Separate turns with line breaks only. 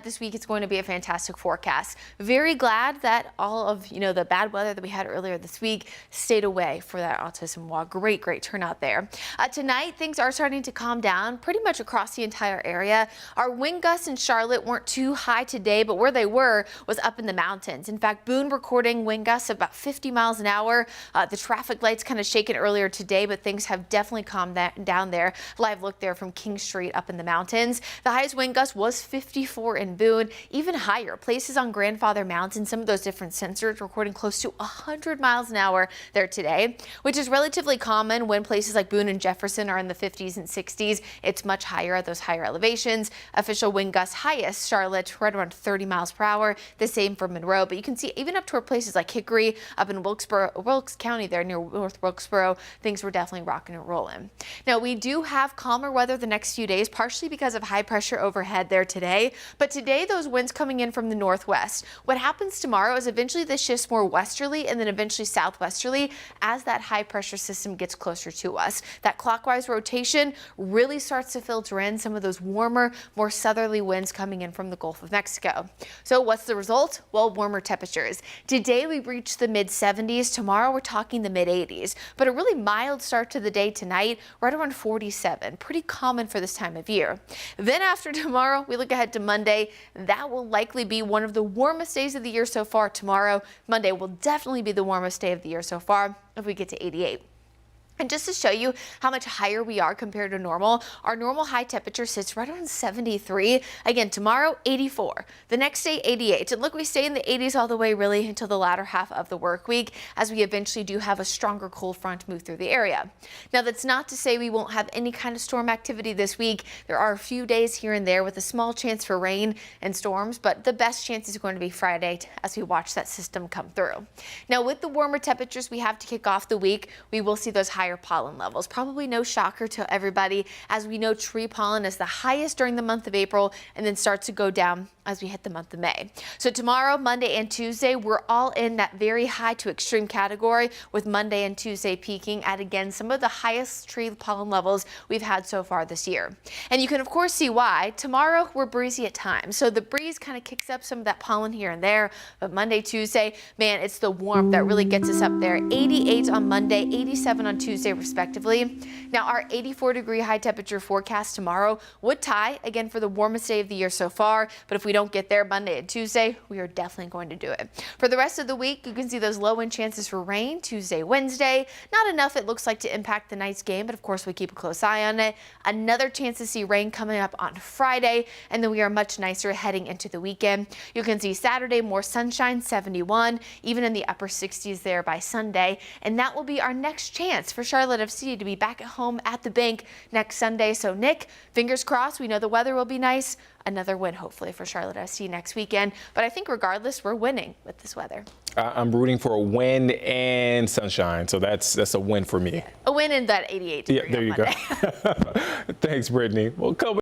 This week it's going to be a fantastic forecast. Very glad that all of the bad weather that we had earlier this week stayed away for that autism walk. Great turnout there. Tonight things are starting to calm down pretty much across the entire area. Our wind gusts in Charlotte weren't too high today, but where they were was up in the mountains. In fact, Boone recording wind gusts of about 50 miles an hour. The traffic lights kind of shaken earlier today, but things have definitely calmed down there. Live look there from King Street up in the mountains. The highest wind gust was 54 in Boone, even higher places on Grandfather Mountain. Some of those different sensors recording close to 100 miles an hour there today, which is relatively common when places like Boone and Jefferson are in the 50s and 60s. It's much higher at those higher elevations. Official wind gusts highest Charlotte right around 30 miles per hour. The same for Monroe, but you can see even up toward places like Hickory up in Wilkes County there near North Wilkesboro, things were definitely rocking and rolling. Now we do have calmer weather the next few days, partially because of high pressure overhead there today, but today those winds coming in from the northwest. What happens tomorrow is eventually this shifts more westerly and then eventually southwesterly as that high pressure system gets closer to us. That clockwise rotation really starts to filter in some of those warmer, more southerly winds coming in from the Gulf of Mexico. So what's the result? Well, warmer temperatures. Today we reached the mid 70s. Tomorrow we're talking the mid 80s, but a really mild start to the day tonight, right around 47. Pretty common for this time of year. Then after tomorrow, we look ahead to Monday. That will likely be one of the warmest days of the year so far tomorrow. Monday will definitely be the warmest day of the year so far if we get to 88. And just to show you how much higher we are compared to normal, our normal high temperature sits right around 73. Again, tomorrow, 84. The next day, 88. And look, we stay in the 80s all the way really until the latter half of the work week as we eventually do have a stronger cold front move through the area. Now, that's not to say we won't have any kind of storm activity this week. There are a few days here and there with a small chance for rain and storms, but the best chance is going to be Friday as we watch that system come through. Now, with the warmer temperatures we have to kick off the week, we will see those higher pollen levels. Probably no shocker to everybody, as we know tree pollen is the highest during the month of April and then starts to go down as we hit the month of May. So tomorrow, Monday and Tuesday, we're all in that very high to extreme category, with Monday and Tuesday peaking at, again, some of the highest tree pollen levels we've had so far this year. And you can of course see why. Tomorrow we're breezy at times, so the breeze kind of kicks up some of that pollen here and there, but Monday, Tuesday, man, it's the warmth that really gets us up there. 88 on Monday, 87 on Tuesday respectively. Now our 84-degree high temperature forecast tomorrow would tie again for the warmest day of the year so far, but if we don't get there Monday and Tuesday, we are definitely going to do it. For the rest of the week, you can see those low end chances for rain Tuesday, Wednesday. Not enough, it looks like, to impact the night's game, but of course we keep a close eye on it. Another chance to see rain coming up on Friday, and then we are much nicer heading into the weekend. You can see Saturday more sunshine, 71, even in the upper 60s there by Sunday, and that will be our next chance for Charlotte FC to be back at home at the bank next Sunday. So Nick, fingers crossed, we know the weather will be nice. Another win hopefully for Charlotte FC next weekend, but I think regardless we're winning with this weather.
I'm rooting for a win and sunshine, so that's a win for me.
A win in that 88 degree.
Yeah, there you go. Thanks, Brittany. Well, come